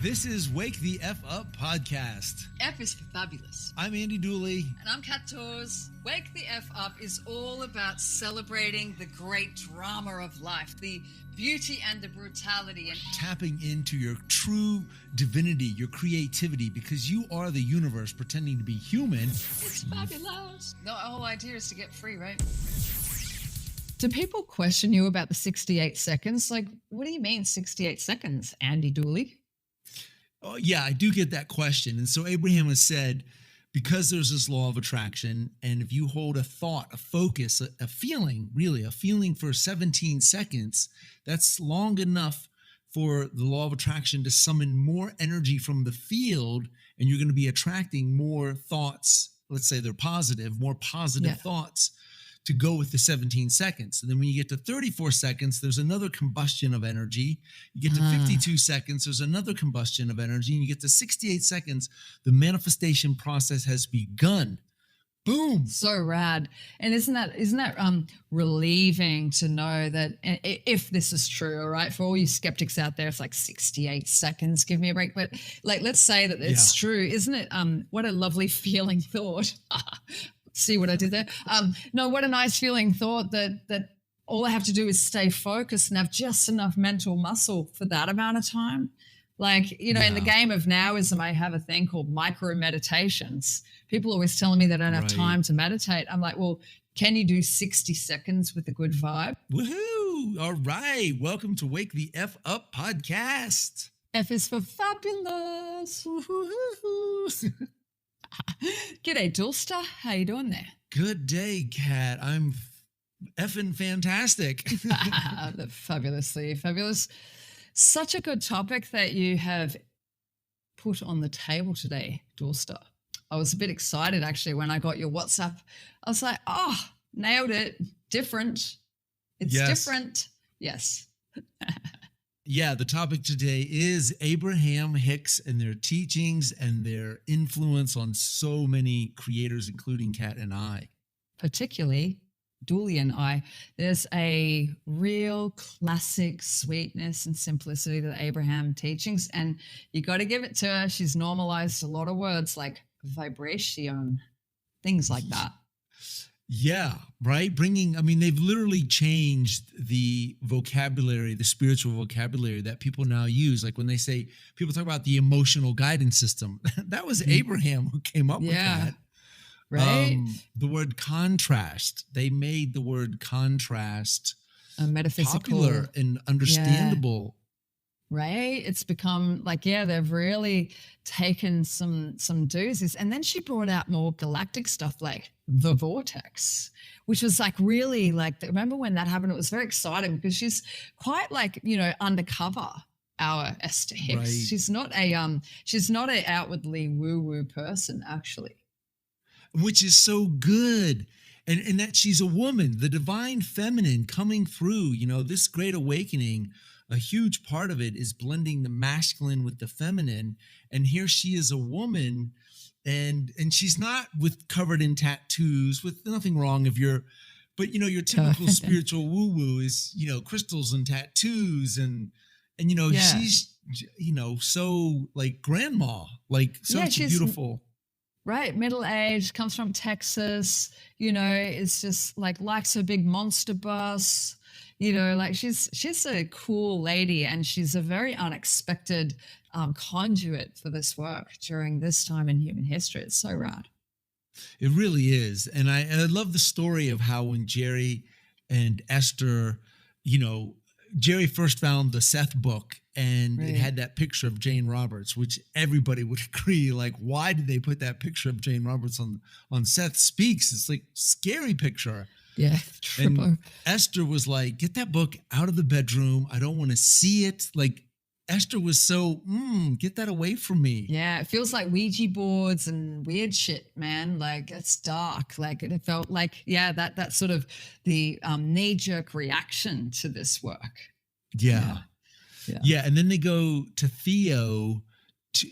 This is Wake the F Up podcast. F is for fabulous. I'm Andy Dooley. And I'm Kat Torres. Wake the F Up is all about celebrating the great drama of life, the beauty and the brutality. And tapping into your true divinity, your creativity, because you are the universe pretending to be human. It's fabulous. The whole idea is to get free, right? Do people question you about the 68 seconds? Like, what do you mean 68 seconds, Andy Dooley? Oh, yeah, I do get that question. And so Abraham has said, because there's this law of attraction, and if you hold a thought, a focus, a feeling, really, a feeling for 17 seconds, that's long enough for the law of attraction to summon more energy from the field, and you're going to be attracting more thoughts. Let's say they're positive, more positive thoughts to go with the 17 seconds. And then when you get to 34 seconds, there's another combustion of energy. You get to 52 seconds, there's another combustion of energy. And you get to 68 seconds, the manifestation process has begun. Boom. So rad. And isn't that relieving to know that if this is true, all right, for all you skeptics out there, it's like 68 seconds, give me a break. But like, let's say that it's true. Isn't it? What a lovely feeling thought. See what I did there? No, what a nice feeling thought that all I have to do is stay focused and have just enough mental muscle for that amount of time. Like, you know, in the game of Nowism, I have a thing called micro meditations. People are always telling me that I don't have time to meditate. I'm like, well, can you do 60 seconds with a good vibe? Woohoo! All right. Welcome to Wake the F Up podcast. F is for fabulous. G'day, Doolster. How you doing there? Good day, Kat. I'm effing fantastic. Fabulously fabulous. Such a good topic that you have put on the table today, Doolster. I was a bit excited actually when I got your WhatsApp. I was like, oh, nailed it. Different. It's different. Yes. Yeah, the topic today is Abraham Hicks and their teachings and their influence on so many creators, including Kat and I. Particularly Dooley and I. There's a real classic sweetness and simplicity to the Abraham teachings, and you got to give it to her. She's normalized a lot of words like vibration, things like that. Yeah, right. They've literally changed the vocabulary, the spiritual vocabulary that people now use. Like when they say, people talk about the emotional guidance system, that was Abraham who came up with that. Right. The word contrast, they made the word contrast a metaphysical, popular and understandable. Right. It's become like, they've really taken some doozies. And then she brought out more galactic stuff like the vortex, which was like really like, remember when that happened? It was very exciting because she's quite like, you know, undercover, our Esther Hicks. Right. She's not a outwardly woo-woo person, actually. Which is so good. And that she's a woman, the divine feminine coming through, you know, this great awakening. A huge part of it is blending the masculine with the feminine. And here she is a woman and she's not covered in tattoos, with nothing wrong but you know, your typical spiritual woo-woo is, you know, crystals and tattoos and you know, she's, you know, so like grandma, like such beautiful. Right, middle-aged, comes from Texas, you know, is just like likes her big monster bus. You know, like she's a cool lady, and she's a very unexpected conduit for this work during this time in human history. It's so rad. It really is. And I love the story of how when Jerry and Esther, you know, Jerry first found the Seth book and it had that picture of Jane Roberts, which everybody would agree, like, why did they put that picture of Jane Roberts on Seth Speaks? It's like scary picture. Yeah. And Esther was like, get that book out of the bedroom. I don't want to see it. Like Esther was so, get that away from me. Yeah. It feels like Ouija boards and weird shit, man. Like it's dark. Like it felt like, that sort of the knee-jerk reaction to this work. Yeah. And then they go to Theo,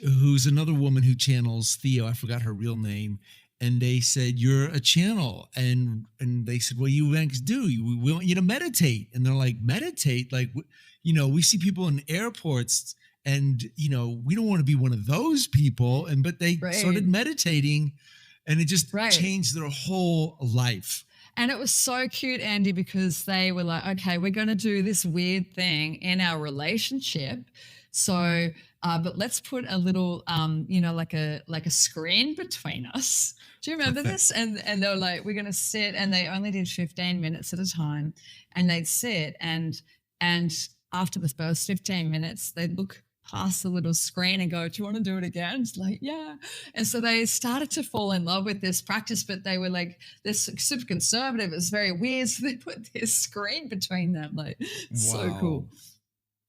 who's another woman who channels Theo. I forgot her real name. And they said, you're a channel. And they said, well, you do. We want you to meditate. And they're like, meditate? Like, you know, we see people in airports And, we don't want to be one of those people. But they started Right. meditating, and it just Right. changed their whole life. And it was so cute, Andy, because they were like, okay, we're going to do this weird thing in our relationship. So, but let's put a little, like a screen between us. Do you remember Perfect. this? And they were like, we're going to sit, and they only did 15 minutes at a time, and they'd sit, and after the first 15 minutes, they'd look past the little screen and go, do you want to do it again? It's like, yeah. And so they started to fall in love with this practice, but they were like, they're super conservative. It's very weird. So they put this screen between them. Like, so cool. Wow.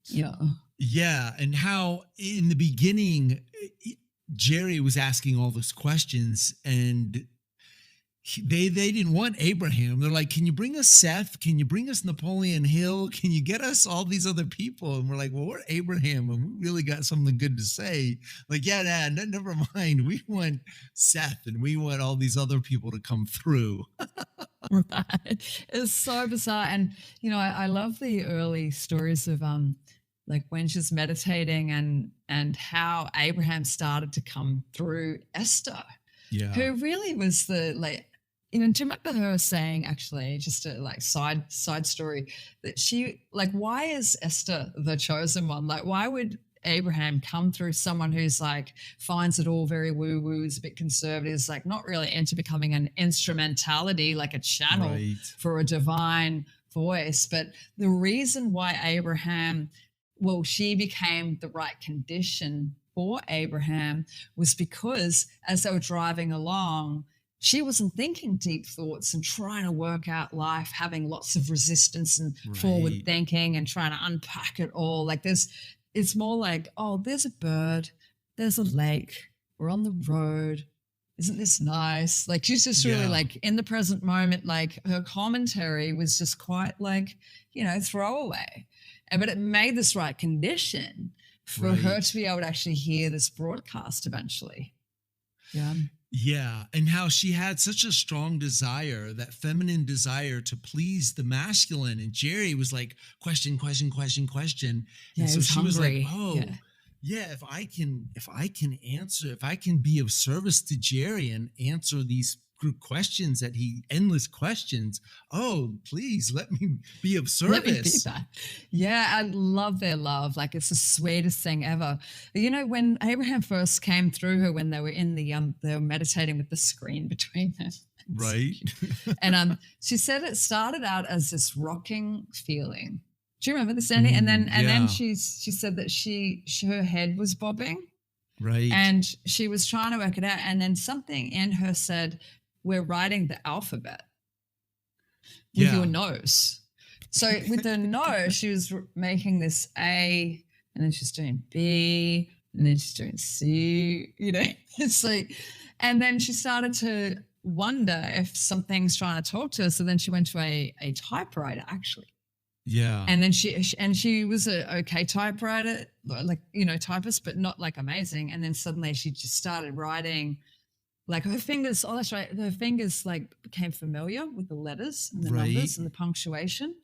Yeah. Yeah. And how in the beginning, Jerry was asking all those questions, and they didn't want Abraham. They're like, can you bring us Seth? Can you bring us Napoleon Hill? Can you get us all these other people? And we're like, well, we're Abraham, and we really got something good to say. Like, yeah, never mind. We want Seth, and we want all these other people to come through. Right. It's so bizarre. And, I love the early stories of like when she's meditating and how Abraham started to come through Esther, Yeah. who really was the like, do you remember her saying, actually, just a like side story, that she like, why is Esther the chosen one? Like, why would Abraham come through someone who's like finds it all very woo-woo, is a bit conservative, is like not really into becoming an instrumentality, like a channel Right. for a divine voice. But the reason why she became the right condition for Abraham was because as they were driving along, she wasn't thinking deep thoughts and trying to work out life, having lots of resistance and forward Right. thinking and trying to unpack it all. Like it's more like, oh, there's a bird, there's a lake, we're on the road. Isn't this nice? Like she's just really Yeah. like in the present moment, like her commentary was just quite like, throwaway. But it made this right condition for her Right. to be able to actually hear this broadcast eventually. Yeah. Yeah. And how she had such a strong desire, that feminine desire to please the masculine. And Jerry was like, question, question, question, question. Yeah, And he so was she was like, hungry. oh, Yeah. yeah, if I can be of service to Jerry and answer these group questions that endless questions. Oh, please let me be of Let me be service. that. Yeah, I love their love. Like it's the sweetest thing ever. When Abraham first came through her, when they were in the they were meditating with the screen between them. Right. And she said it started out as this rocking feeling. Do you remember this, Andy? And then Yeah. she said that her head was bobbing. Right. And she was trying to work it out. And then something in her said, we're writing the alphabet with your nose. So with her nose, she was making this A, and then she's doing B, and then she's doing C, It's like, and then she started to wonder if something's trying to talk to her. So then she went to a typewriter, actually. Yeah. And then she was a okay typewriter, like, typist, but not like amazing. And then suddenly she just started writing, like her fingers, oh, that's right. Her fingers like became familiar with the letters and the numbers and the punctuation.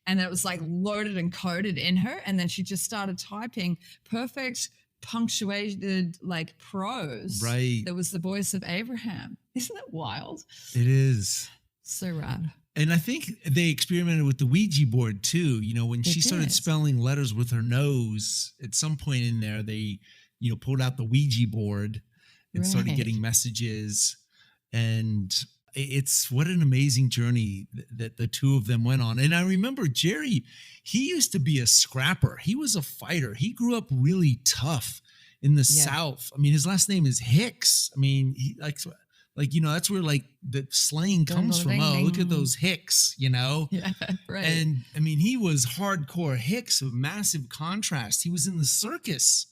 And it was like loaded and coded in her. And then she just started typing perfect punctuated like prose. Right. That was the voice of Abraham. Isn't that wild? It is. So rad. And I think they experimented with the Ouija board too. When she started spelling letters with her nose, at some point in there, they, pulled out the Ouija board and started getting messages. And it's what an amazing journey that the two of them went on. And I remember Jerry, he used to be a scrapper. He was a fighter. He grew up really tough in the South. I mean, his last name is Hicks. I mean, he that's where like the slang comes from. Oh, look at those Hicks, Yeah, right. And I mean, he was hardcore Hicks, a massive contrast. He was in the circus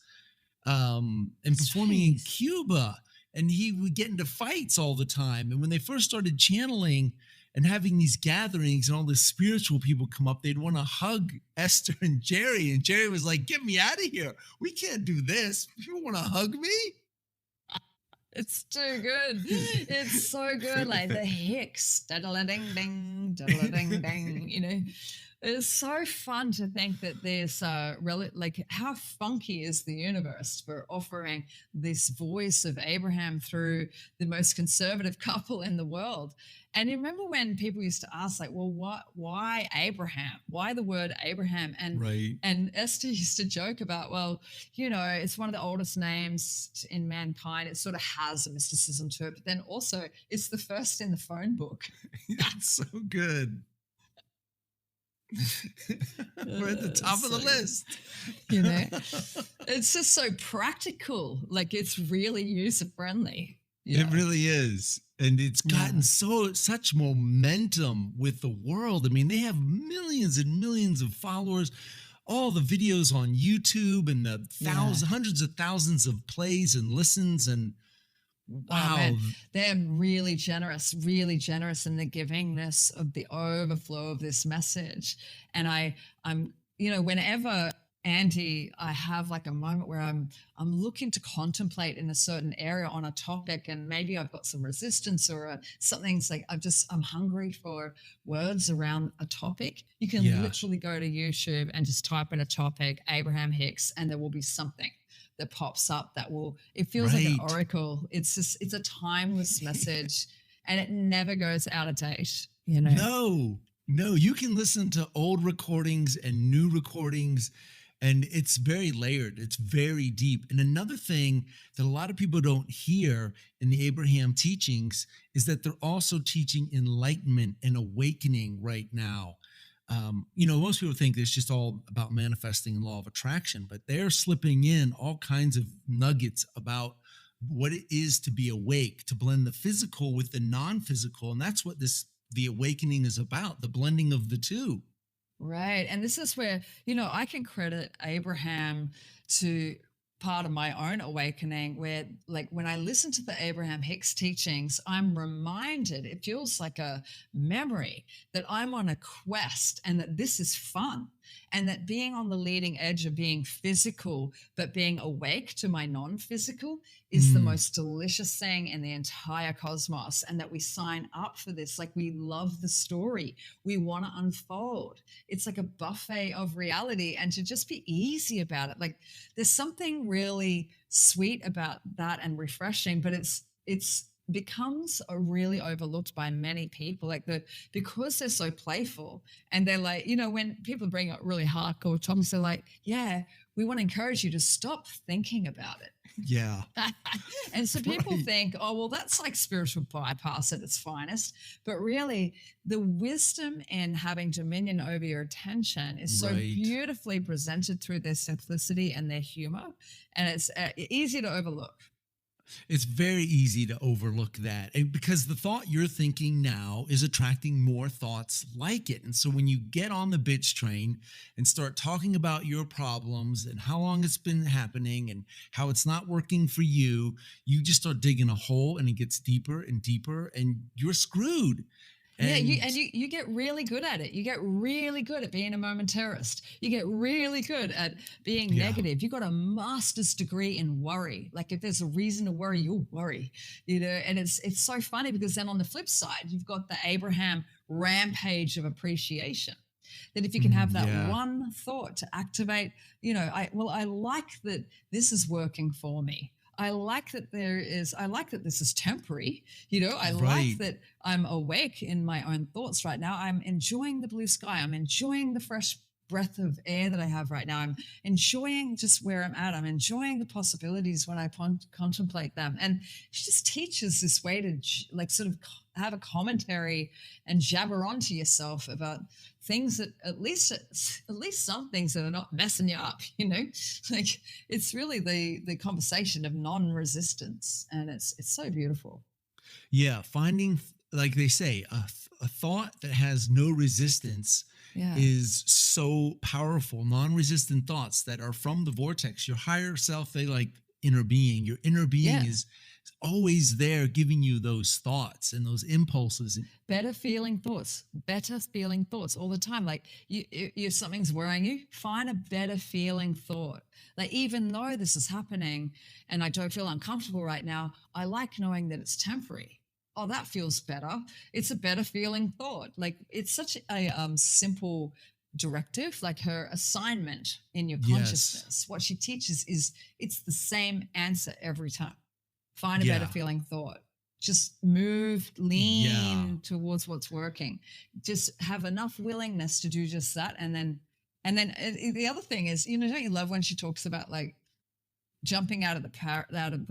and performing in Cuba, and he would get into fights all the time. And when they first started channeling and having these gatherings and all the spiritual people come up, they'd want to hug Esther and Jerry. And Jerry was like, get me out of here. We can't do this. People want to hug me. It's too good. It's so good. Like the Hicks, da-da-da-ding-ding, da-da-da-ding-ding, It's so fun to think that there's like how funky is the universe for offering this voice of Abraham through the most conservative couple in the world. And you remember when people used to ask, like, well, why Abraham? Why the word Abraham? Right. And Esther used to joke about, well, it's one of the oldest names in mankind. It sort of has a mysticism to it, but then also it's the first in the phone book. That's so good. We're at the top of the So list. you know it's just so practical, like it's really user friendly. It really is. And it's gotten Yeah, such momentum with the world. I mean, they have millions and millions of followers, all the videos on YouTube and the yeah. hundreds of thousands of plays and listens. And Oh man, wow. they're really generous in the givingness of the overflow of this message. And I'm whenever, Andy, I have like a moment where I'm looking to contemplate in a certain area on a topic, and maybe I've got some resistance or something's like I'm hungry for words around a topic. You can Yeah. literally go to YouTube and just type in a topic, Abraham Hicks, and there will be something that pops up that it feels like an Right. oracle. It's a timeless message, and it never goes out of date. No, no, you can listen to old recordings and new recordings, and it's very layered. It's very deep. And another thing that a lot of people don't hear in the Abraham teachings is that they're also teaching enlightenment and awakening right now. Most people think it's just all about manifesting and law of attraction, but they're slipping in all kinds of nuggets about what it is to be awake, to blend the physical with the non-physical. And that's what the awakening is about, the blending of the two. Right. And this is where, I can credit Abraham to part of my own awakening, where, like, when I listen to the Abraham Hicks teachings, I'm reminded, it feels like a memory, that I'm on a quest and that this is fun. And that being on the leading edge of being physical, but being awake to my non physical is the Mm, most delicious thing in the entire cosmos. And that we sign up for this. Like, we love the story, we want to unfold. It's like a buffet of reality, and to just be easy about it. Like, there's something really sweet about that and refreshing, but it's becomes a really overlooked by many people, like because they're so playful, and they're like, when people bring up really hardcore topics, they're like, yeah, we want to encourage you to stop thinking about it. yeah. And so people Right. think, oh, well, that's like spiritual bypass at its finest. But really, the wisdom in having dominion over your attention is so Right. beautifully presented through their simplicity and their humor. And it's easy to overlook. It's very easy to overlook that, because the thought you're thinking now is attracting more thoughts like it. And so when you get on the bitch train and start talking about your problems and how long it's been happening and how it's not working for you, you just start digging a hole, and it gets deeper and deeper, and you're screwed. Yeah, you And and you get really good at it. You get really good at being a momentarist. You get really good at being yeah, negative. You got a master's degree in worry. Like, if there's a reason to worry, you'll worry. And it's so funny, because then on the flip side, you've got the Abraham rampage of appreciation. That if you can have that yeah, one thought to activate, I like that this is working for me. I like that this is temporary. I like right. that I'm awake in my own thoughts right now. I'm enjoying the blue sky. I'm enjoying the fresh breath of air that I have right now. I'm enjoying just where I'm at. I'm enjoying the possibilities when I contemplate them. And she just teaches this way to like sort of have a commentary and jabber on to yourself about things that at least some things that are not messing you up. Like, it's really the conversation of non-resistance, and it's so beautiful. Yeah, finding, like they say, a thought that has no resistance Yeah. is so powerful. Non-resistant thoughts that are from the vortex, your higher self, they like inner being. Your inner being Yeah. is always there, giving you those thoughts and those impulses. Better feeling thoughts all the time. Like, if something's worrying you, find a better feeling thought. Like, even though this is happening and I don't feel uncomfortable right now, I like knowing that it's temporary. Oh, that feels better. It's a better feeling thought. Like, it's such a simple directive, like her assignment in your Yes. consciousness. What she teaches is it's the same answer every time. Find a better Yeah. feeling thought. Just move, Yeah. lean towards what's working. Just have enough willingness to do just that. And then the other thing is, don't you love when she talks about like jumping out of the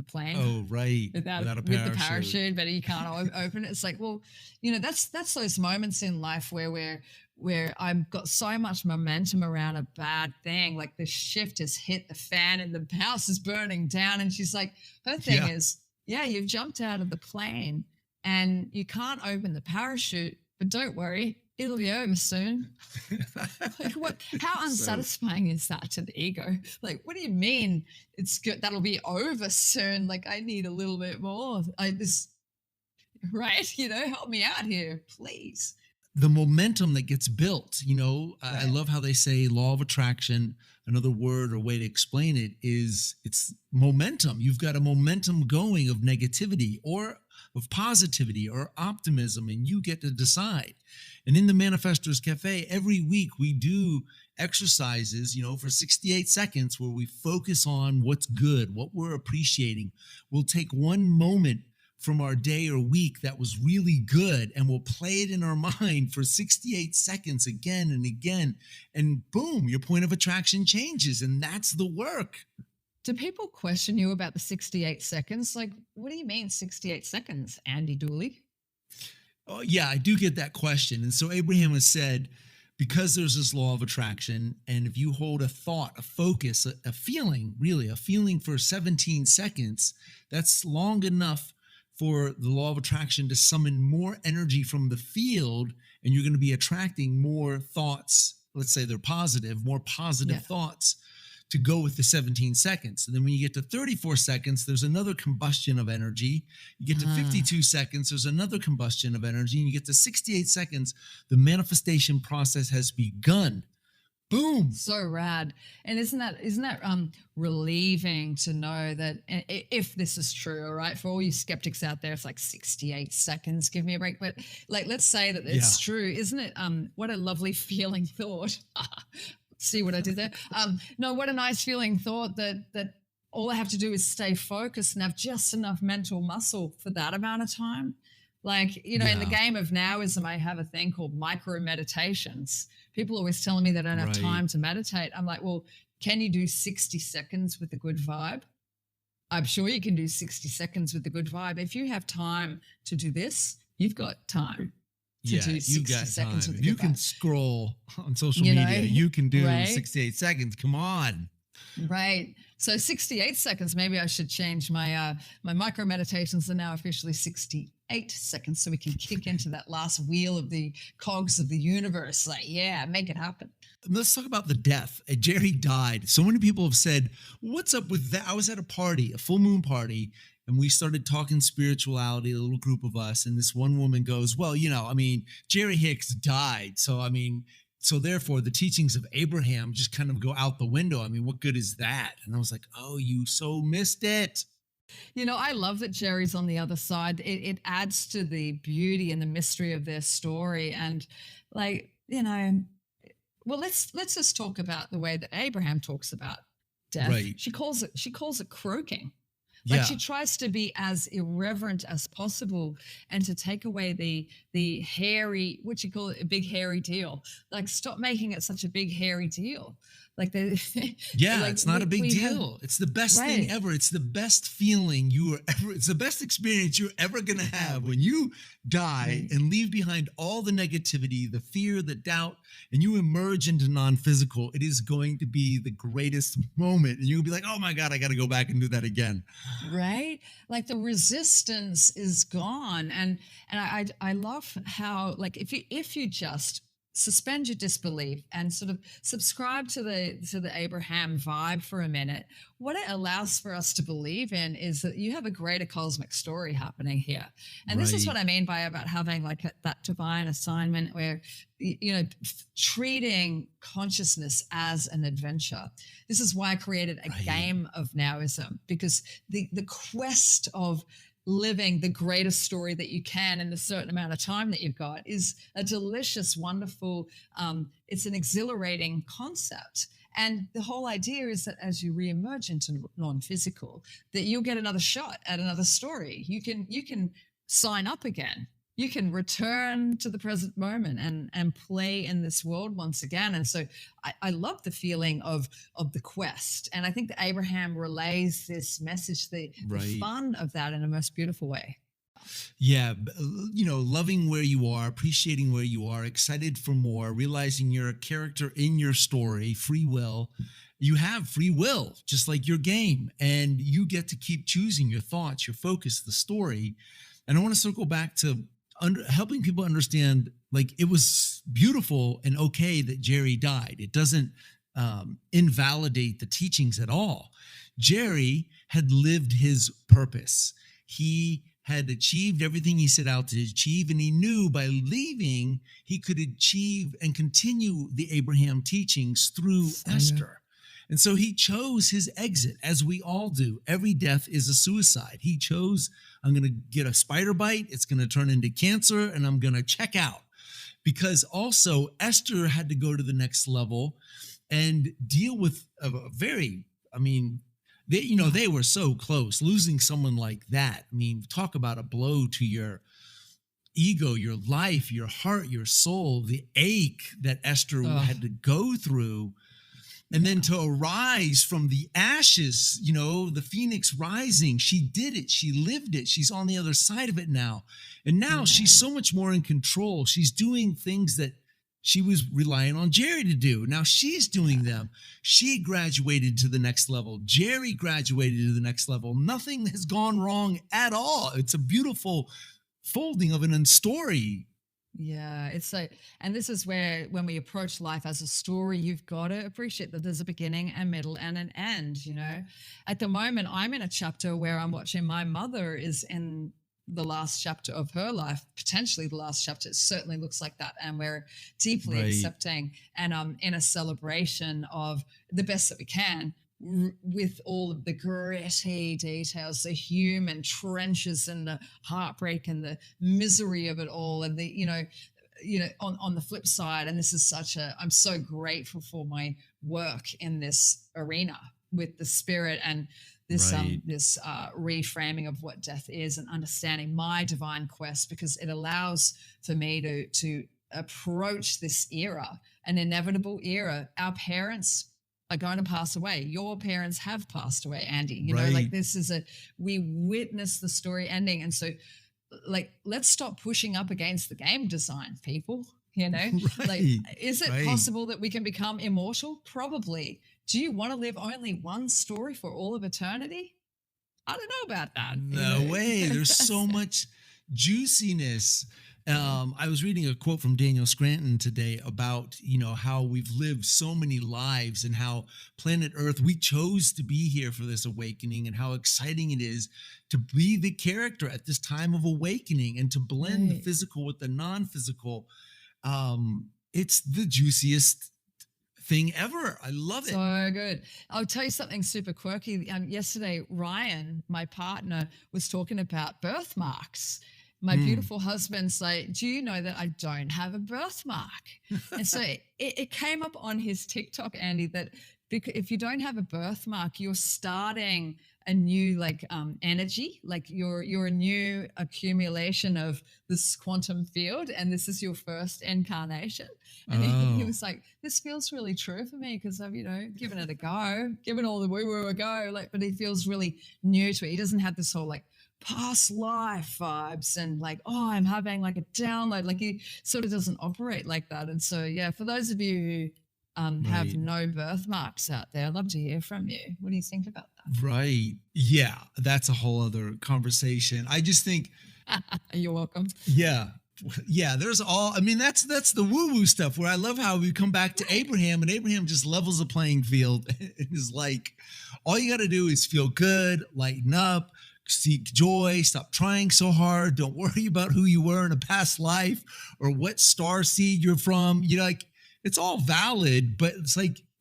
plane Oh, right. without Without a with the parachute. parachute, but you can't open it. It's like, well, that's those moments in life where I've got so much momentum around a bad thing, like the shift has hit the fan and the house is burning down. And she's like, her thing Yeah. is, yeah, you've jumped out of the plane and you can't open the parachute, but don't worry, it'll be over soon. Like what? How So unsatisfying is that to the ego? Like, what do you mean it's good? That'll be over soon. Like, I need a little bit more. Right? Help me out here, please. the momentum that gets built, I Right. love how they say law of attraction. Another word or way to explain it is it's momentum. You've got a momentum going of negativity or of positivity or optimism, and you get to decide. And in the Manifestors Cafe, every week we do exercises, for 68 seconds where we focus on what's good, what we're appreciating. We'll take one moment from our day or week that was really good and we'll play it in our mind for 68 seconds again and again. And boom, your point of attraction changes. And that's the work. Do people question you about the 68 seconds? Like, what do you mean 68 seconds, Andy Dooley? Oh, yeah, I do get that question. And so Abraham has said, because there's this law of attraction, and if you hold a thought, a focus, a feeling, really, a feeling for 17 seconds, that's long enough for the law of attraction to summon more energy from the field, and you're going to be attracting more thoughts. Let's say they're positive, more positive Yeah. thoughts to go with the 17 seconds. And then when you get to 34 seconds, there's another combustion of energy. You get to Ah. 52 seconds, there's another combustion of energy. And you get to 68 seconds, the manifestation process has begun. Boom. So rad. And isn't that relieving to know that if this is true, all right, for all you skeptics out there, it's like 68 seconds, give me a break. But like, let's say that it's true. Isn't it? What a lovely feeling thought. See what I did there? No, what a nice feeling thought that all I have to do is stay focused and have just enough mental muscle for that amount of time. Like, in the Yeah. game of nowism, I have a thing called micro meditations. People always telling me they don't have Right. time to meditate. I'm like, well, can you do 60 seconds with a good vibe? I'm sure you can do 60 seconds with a good vibe. If you have time to do this, you've got time to Yeah, do you 60 got seconds time. with If a you good can vibe. scroll on social You know, media, you can do right? 68 seconds. Come on. Right. So 68 seconds. Maybe I should change my my micro meditations are now officially 68 seconds, so we can kick into that last wheel of the cogs of the universe. Like, yeah, make it happen. Let's talk about the death. Jerry died. So many people have said, what's up with that? I was at a party, a full moon party, and we started talking spirituality, a little group of us. And this one woman goes, well, Jerry Hicks died. So therefore the teachings of Abraham just kind of go out the window. I mean, what good is that? And I was like, oh, you so missed it. I love that Jerry's on the other side. It adds to the beauty and the mystery of their story. And like, well, let's just talk about the way that Abraham talks about death. Right. She calls it croaking. Like Yeah. she tries to be as irreverent as possible and to take away the hairy, what you call it, a big hairy deal. Like stop making it such a big hairy deal. Like Yeah, like it's not a big we have- deal. It's the best Right. thing ever. It's the best feeling it's the best experience you're ever going to have when you die Right. and leave behind all the negativity, the fear, the doubt, and you emerge into non-physical. It is going to be the greatest moment. And you'll be like, oh my God, I got to go back and do that again. Right, like the resistance is gone. And I love how, like, if you just suspend your disbelief and sort of subscribe to the Abraham vibe for a minute, what it allows for us to believe in is that you have a greater cosmic story happening here. And this is Right. what I mean by about having like that divine assignment where treating consciousness as an adventure. This is why I created a Right. game of nowism, because the quest of living the greatest story that you can in the certain amount of time that you've got is a delicious, wonderful, it's an exhilarating concept. And the whole idea is that as you reemerge into non-physical, that you'll get another shot at another story. You can sign up again. You can return to the present moment and play in this world once again. And so I love the feeling of the quest. And I think that Abraham relays this message, the Right. fun of that in a most beautiful way. Yeah, loving where you are, appreciating where you are, excited for more, realizing you're a character in your story, free will. You have free will, just like your game, and you get to keep choosing your thoughts, your focus, the story. And I want to circle back to helping people understand, like, it was beautiful and okay that Jerry died. It doesn't invalidate the teachings at all. Jerry had lived his purpose. He had achieved everything he set out to achieve, and he knew by leaving, he could achieve and continue the Abraham teachings through Esther. And so he chose his exit, as we all do. Every death is a suicide. He chose, I'm going to get a spider bite, it's going to turn into cancer, and I'm going to check out. Because also Esther had to go to the next level and deal with a very, they were so close. Losing someone like that, talk about a blow to your ego, your life, your heart, your soul, the ache that Esther had to go through. And then to arise from the ashes, the phoenix rising, she did it. She lived it. She's on the other side of it now. And now she's so much more in control. She's doing things that she was relying on Jerry to do. Now she's doing them. She graduated to the next level. Jerry graduated to the next level. Nothing has gone wrong at all. It's a beautiful folding of an story. Yeah, it's like, and this is where when we approach life as a story, you've got to appreciate that there's a beginning, a middle, and an end. At the moment, I'm in a chapter where I'm watching my mother is in the last chapter of her life, potentially the last chapter. It certainly looks like that. And we're deeply accepting and in a celebration of the best that we can with all of the gritty details, the human trenches and the heartbreak and the misery of it all. And on the flip side, and this is I'm so grateful for my work in this arena with the spirit and this reframing of what death is and understanding my divine quest, because it allows for me to approach this era, an inevitable era. Our parents are going to pass away. Your parents have passed away, Andy. This is we witness the story ending. And so let's stop pushing up against the game design, people. Is it possible that we can become immortal? Probably. Do you want to live only one story for all of eternity? I don't know about that. No way. There's so much juiciness. I was reading a quote from Daniel Scranton today about, how we've lived so many lives and how planet Earth, we chose to be here for this awakening, and how exciting it is to be the character at this time of awakening and to blend the physical with the non-physical. It's the juiciest thing ever. I love it. So good. I'll tell you something super quirky. Yesterday, Ryan, my partner, was talking about birthmarks. My beautiful husband's like, do you know that I don't have a birthmark? And so it came up on his TikTok, Andy, that if you don't have a birthmark, you're starting a new energy, like you're a new accumulation of this quantum field, and this is your first incarnation. And he was like, this feels really true for me because I've given it a go, given all the woo-woo a go, but he feels really new to it. He doesn't have this whole past life vibes and I'm having a download. He sort of doesn't operate like that. And so for those of you who have no birthmarks out there, I'd love to hear from you. What do you think about that? Right. Yeah, that's a whole other conversation. I just think you're welcome. Yeah, there's that's the woo-woo stuff where I love how we come back to Abraham, and Abraham just levels the playing field. It is like, all you got to do is feel good, lighten up, seek joy, stop trying so hard. Don't worry about who you were in a past life or what star seed you're from. It's all valid, but it's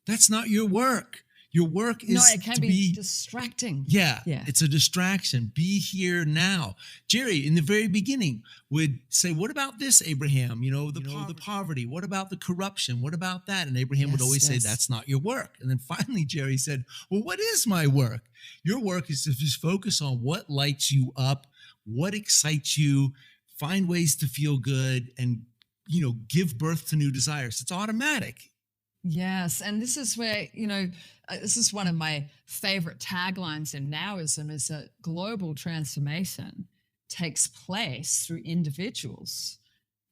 that's not your work. Your work No, is it can to be be, distracting. yeah, Yeah. it's a distraction. Be here now. Jerry, in the very beginning, would say, "What about this, Abraham? The poverty. What about the corruption? What about that?" And Abraham would Yes, always say, yes. "That's not your work." And then finally, Jerry said, "Well, what is my work? Your work is to just focus on what lights you up, what excites you, find ways to feel good, and give birth to new desires. It's automatic." Yes, and this is where, this is one of my favorite taglines in Nowism is that global transformation takes place through individuals.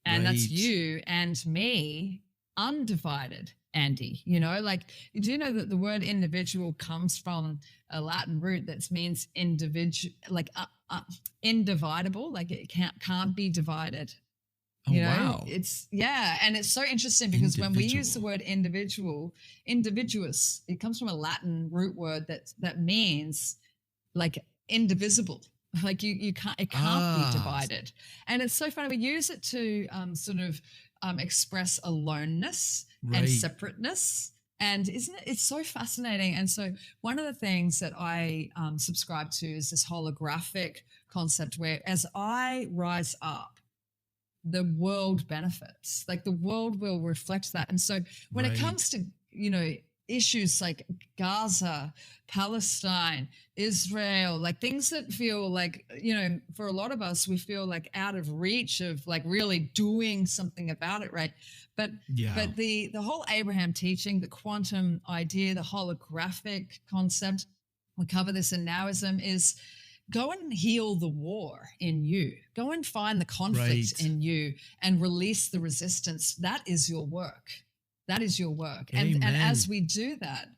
And that's Right. you and me, undivided, Andy. Like, do you know that the word individual comes from a Latin root that means individual, like indivisible, like it can't be divided. Oh, wow. It's, yeah, and it's so interesting because when we use the Individual. word individual, individuous, it comes from a Latin root word that means like indivisible. Like you can't, it can't be Ah, divided. And it's so funny. We use it to sort of express aloneness and right. separateness. And isn't it? It's so fascinating. And so one of the things that I subscribe to is this holographic concept where as I rise up, the world benefits. Like the world will reflect that. And so when it Right. comes to, issues like Gaza, Palestine, Israel, like things that feel like, for a lot of us, we feel like out of reach of like really doing something about it, right? But Yeah. but the whole Abraham teaching, the quantum idea, the holographic concept, we cover this in Nowism, is go and heal the war in you. Go and find the conflict Right. in you and release the resistance. That is your work. That is your work. And as Amen. we do that,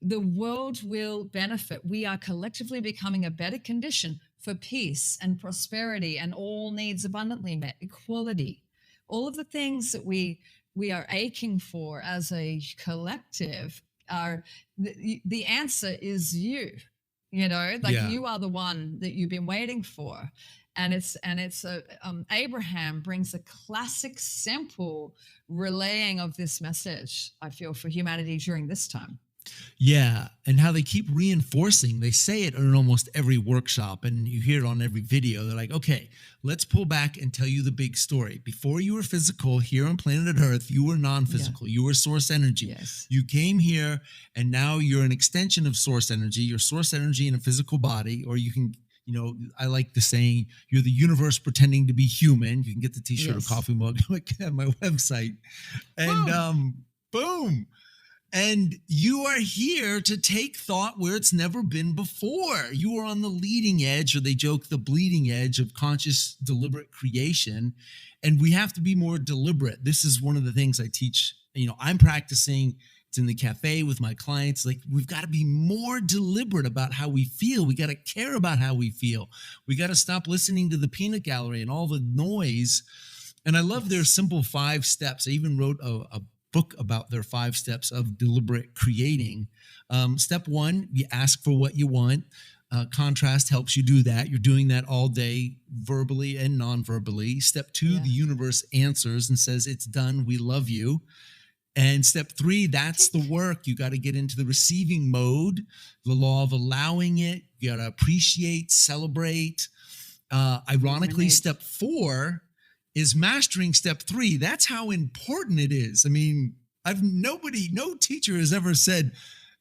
the world will benefit. We are collectively becoming a better condition for peace and prosperity and all needs abundantly met, equality. All of the things that we are aching for as a collective are the answer is you. Like Yeah. you are the one that you've been waiting for. And it's Abraham brings a classic simple relaying of this message, I feel, for humanity during this time. Yeah. And how they keep reinforcing, they say it in almost every workshop and you hear it on every video. They're like, "Okay, let's pull back and tell you the big story. Before you were physical here on planet Earth, you were non Yeah. physical. You were source energy. Yes. You came here and now you're an extension of source energy. You're source energy in a physical body, or you can. I like the saying, you're the universe pretending to be human. You can get the t-shirt or Yes. coffee mug at my website. And Boom. boom. And you are here to take thought where it's never been before. You are on the leading edge, or they joke, the bleeding edge of conscious, deliberate creation. And we have to be more deliberate. This is one of the things I teach. I'm practicing. It's in the cafe with my clients. Like, we've got to be more deliberate about how we feel. We got to care about how we feel. We got to stop listening to the peanut gallery and all the noise. And I love their Yes. simple 5 steps. I even wrote a book about their 5 steps of deliberate creating. Step 1, you ask for what you want. Contrast helps you do that. You're doing that all day, verbally and non-verbally. Step 2, Yeah. the universe answers and says, "It's done. We love you." And step 3, that's the work. You got to get into the receiving mode, the law of allowing it. You got to appreciate, celebrate. Ironically, Illuminate. step 4 is mastering step 3. That's how important it is. I mean, no teacher has ever said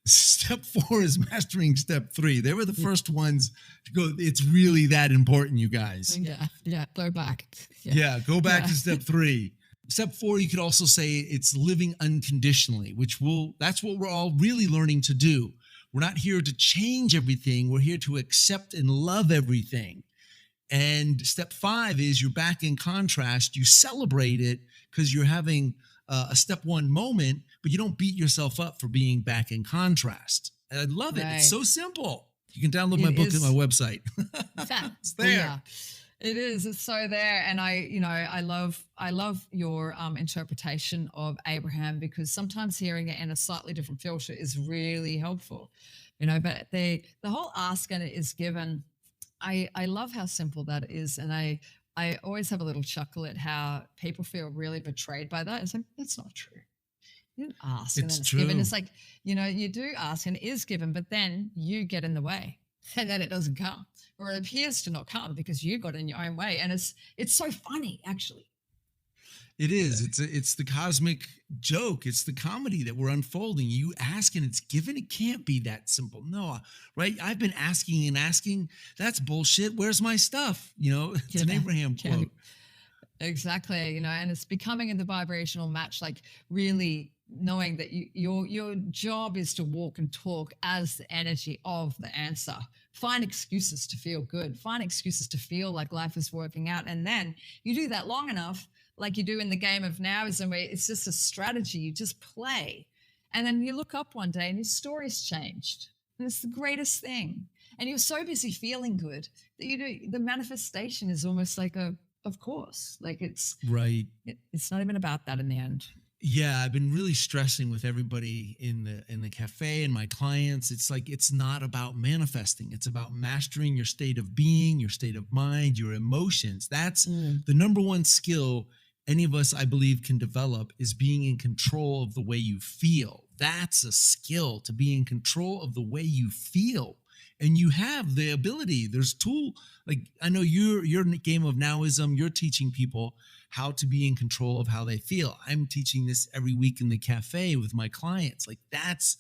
step 4 is mastering step 3. They were the first ones to go, it's really that important, you guys. Yeah. Yeah. Go back. Yeah, go back Yeah. to step 3. Step 4, you could also say it's living unconditionally, that's what we're all really learning to do. We're not here to change everything. We're here to accept and love everything. And step 5 is you're back in contrast. You celebrate it because you're having a step 1 moment, but you don't beat yourself up for being back in contrast. And I love it. It's Right. so simple. You can download my It book at my is. website. That. It's Oh, there. yeah. It is. It's so there, and I love your interpretation of Abraham because sometimes hearing it in a slightly different filter is really helpful. But the whole ask and it is given. I love how simple that is, and I always have a little chuckle at how people feel really betrayed by that. It's like that's not true. You don't ask and It's then it's given. true. It's like, you do ask and it is given, but then you get in the way and then it doesn't come, or it appears to not come because you got in your own way. And it's so funny, actually. It is. It's the cosmic joke. It's the comedy that we're unfolding. You ask and it's given. It can't be that simple. No, right? I've been asking and asking. That's bullshit. Where's my stuff? It's an Yeah. Abraham Yeah. quote. Exactly, and it's becoming in the vibrational match, like really knowing that your job is to walk and talk as the energy of the answer. Find excuses to feel good. Find excuses to feel like life is working out, and then you do that long enough, like you do in the game of nowism, where it's just a strategy. You just play, and then you look up one day and your story's changed, and it's the greatest thing. And you're so busy feeling good that the manifestation is almost like a of course. Like Right. it's not even about that in the end. Yeah, I've been really stressing with everybody in the cafe and my clients. It's like it's not about manifesting. It's about mastering your state of being, your state of mind, your emotions. That's Mm. the number one skill any of us, I believe, can develop is being in control of the way you feel. That's a skill, to be in control of the way you feel. And you have the ability. There's tool, like I know you're in the game of nowism, you're teaching people how to be in control of how they feel. I'm teaching this every week in the cafe with my clients. Like that's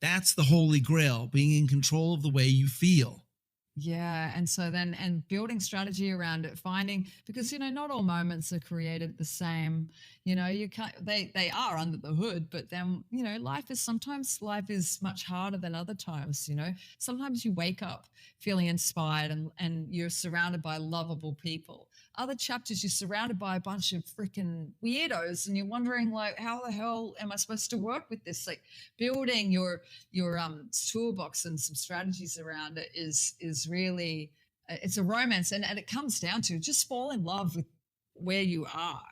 the holy grail, being in control of the way you feel. Yeah, and so then and building strategy around it, finding because not all moments are created the same. You can't they are under the hood, but then life is much harder than other times. Sometimes you wake up feeling inspired and you're surrounded by lovable people. Other chapters you're surrounded by a bunch of freaking weirdos and you're wondering like how the hell am I supposed to work with this? Like building your toolbox and some strategies around it is really it's a romance and it comes down to just fall in love with where you are.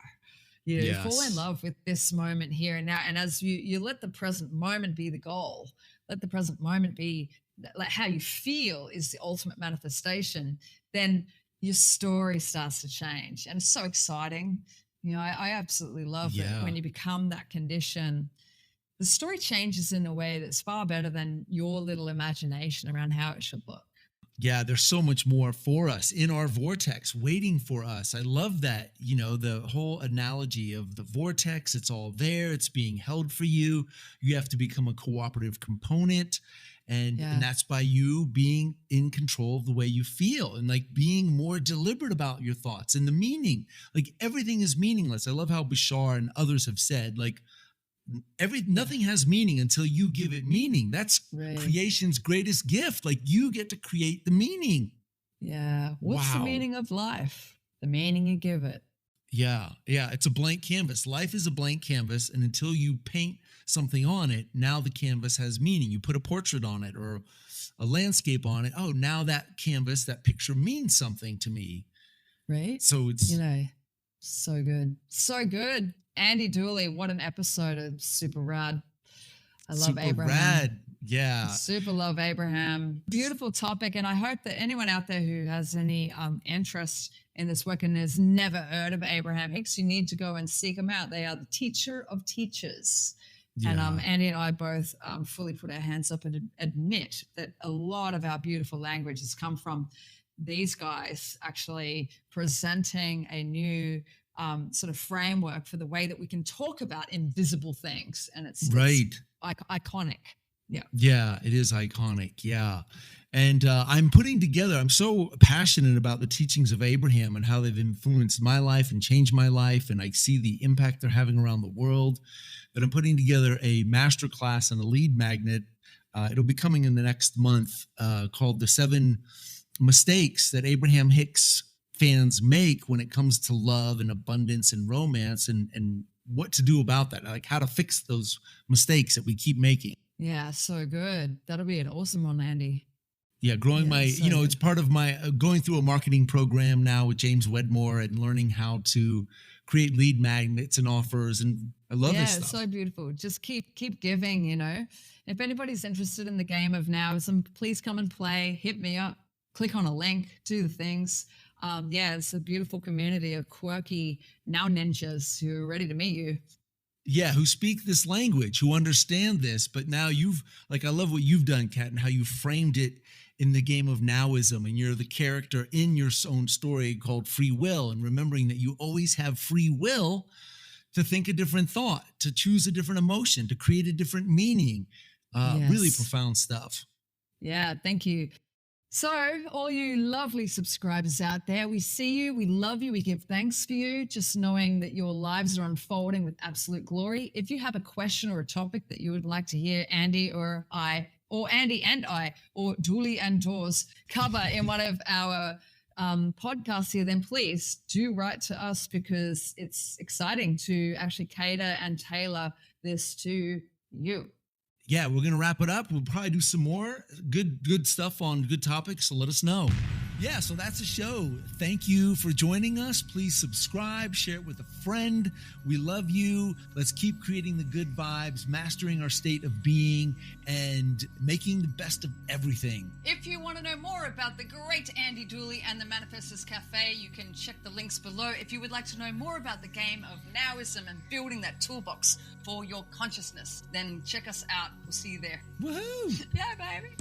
Fall in Yes. love with this moment here and now, and as you let the present moment be the goal, let the present moment be like how you feel is the ultimate manifestation, then your story starts to change and it's so exciting. I absolutely love it Yeah. when you become that condition. The story changes in a way that's far better than your little imagination around how it should look. Yeah, there's so much more for us in our vortex waiting for us. I love that, the whole analogy of the vortex, it's all there, it's being held for you. You have to become a cooperative component. And Yeah. that's by you being in control of the way you feel and like being more deliberate about your thoughts and the meaning. Like everything is meaningless. I love how Bashar and others have said, like, Yeah. nothing has meaning until you give it meaning. That's Right. creation's greatest gift. Like you get to create the meaning. Yeah. What's the Wow. meaning of life? The meaning you give it. Yeah, yeah, it's a blank canvas. Life is a blank canvas, and until you paint something on it, now the canvas has meaning. You put a portrait on it or a landscape on it. Oh, now that canvas, that picture means something to me. Right? So You it's know, so good. So good. Andy Dooley, what an episode of Super Rad. I love super Abraham. rad. Yeah. Super love Abraham. Beautiful topic. And I hope that anyone out there who has any interest in this work and has never heard of Abraham Hicks, you need to go and seek them out. They are the teacher of teachers. And Yeah. Andy and I both fully put our hands up and admit that a lot of our beautiful language has come from these guys actually presenting a new sort of framework for the way that we can talk about invisible things. And it's Right. iconic. Yeah. Yeah, it is iconic. Yeah. And I'm so passionate about the teachings of Abraham and how they've influenced my life and changed my life. And I see the impact they're having around the world that I'm putting together a master class and a lead magnet. It'll be coming in the next month called The 7 Mistakes That Abraham Hicks Fans Make When It Comes to Love and Abundance and Romance and what to do about that, like how to fix those mistakes that we keep making. Yeah. So good. That'll be an awesome one, Andy. Yeah, growing Yeah. my, So it's good. part of my going through a marketing program now with James Wedmore and learning how to create lead magnets and offers. And I love this Yeah, it's stuff. so beautiful. Just keep giving. If anybody's interested in the game of nowism, please come and play. Hit me up. Click on a link. Do the things. Yeah, it's a beautiful community of quirky now ninjas who are ready to meet you. Yeah, who speak this language, who understand this. But now you've, like, I love what you've done, Kat, and how you framed it in the game of nowism. And you're the character in your own story called free will, and remembering that you always have free will to think a different thought, to choose a different emotion, to create a different meaning. Really Yes. profound stuff. Yeah, thank you. So, all you lovely subscribers out there, we see you, we love you, we give thanks for you, just knowing that your lives are unfolding with absolute glory. If you have a question or a topic that you would like to hear Andy or I, or Andy and I, or Dooley and Dawes cover in one of our podcasts here, then please do write to us, because it's exciting to actually cater and tailor this to you. Yeah, we're gonna wrap it up. We'll probably do some more good stuff on good topics. So let us know. Yeah, so that's the show. Thank you for joining us. Please subscribe, share it with a friend. We love you. Let's keep creating the good vibes, mastering our state of being, and making the best of everything. If you want to know more about the great Andy Dooley and the Manifestors Cafe, you can check the links below. If you would like to know more about the game of nowism and building that toolbox for your consciousness, then check us out. We'll see you there. Woohoo! Yeah, baby.